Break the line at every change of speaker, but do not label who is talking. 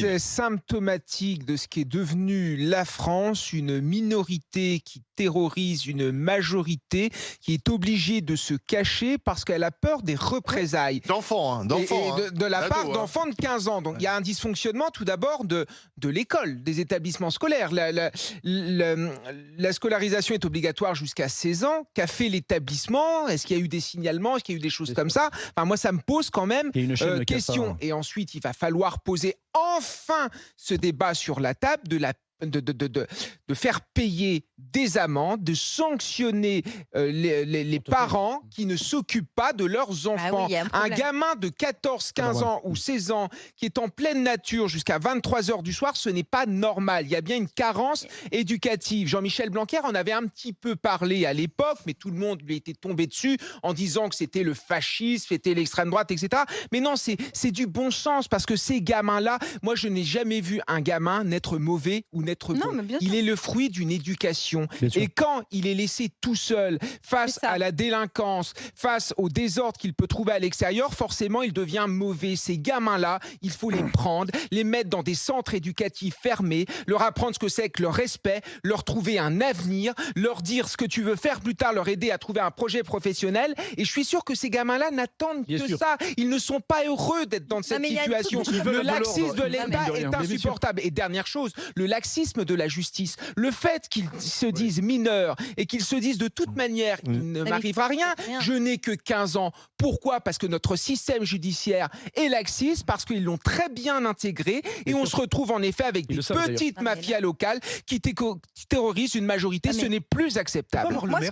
C'est symptomatique de ce qui est devenu la France, une minorité qui terrorise une majorité qui est obligée de se cacher parce qu'elle a peur des représailles.
D'enfants, hein, d'enfants.
De la part
D'ados, hein.
d'enfants de 15 ans. Donc il y a un dysfonctionnement tout d'abord de l'école, des établissements scolaires. La scolarisation est obligatoire jusqu'à 16 ans. Qu'a fait l'établissement? Est-ce qu'il y a eu des signalements? Est-ce qu'il y a eu des choses comme ça? Enfin, moi, ça me pose quand même
Il y a une chaîne de
question.
cafards.
Et ensuite, il va falloir poser enfin ce débat sur la table de faire payer des amendes, de sanctionner les parents qui ne s'occupent pas de leurs enfants.
oui, il y a un
Un
problème.
gamin de 14, 15 ans ou 16 ans qui est en pleine nature jusqu'à 23 heures du soir, ce n'est pas normal. Il y a bien une carence éducative. Jean-Michel Blanquer en avait un petit peu parlé à l'époque, mais tout le monde lui était tombé dessus en disant que c'était le fascisme, c'était l'extrême droite, etc. Mais non, c'est du bon sens parce que ces gamins-là, moi je n'ai jamais vu un gamin naître mauvais ou naître
Non,
bon.
mais bien
Il
sûr.
est le fruit d'une éducation.
Bien sûr.
Et quand il est laissé tout seul face
C'est ça.
à la délinquance, face au désordre qu'il peut trouver à l'extérieur, forcément il devient mauvais. Ces gamins-là, il faut les prendre, les mettre dans des centres éducatifs fermés, leur apprendre ce que c'est que le respect, leur trouver un avenir, leur dire ce que tu veux faire plus tard, leur aider à trouver un projet professionnel. Et je suis sûr que ces gamins-là n'attendent
Bien
que
sûr.
ça. Ils ne sont pas heureux d'être dans cette
mais il y a un
situation.
truc-
Ils veulent
Le
de l'ordre.
laxisme de
Non, mais
l'État
mine de rien.
est
Mais bien sûr.
insupportable. Et dernière chose, le laxisme de la justice. Le fait qu'ils se disent mineurs et qu'ils se disent de toute manière qu'il ne
mais
m'arrivera rien,
rien.
je n'ai que 15 ans. Pourquoi? Parce que notre système judiciaire est laxiste, parce qu'ils l'ont très bien intégré et
Bien
on
sûr.
se retrouve en effet avec
Ils
des
le savent, d'ailleurs.
petites
Ah, mais là-
mafias locales qui terrorisent une majorité.
Ah, mais-
Ce n'est plus acceptable.
Moi, ce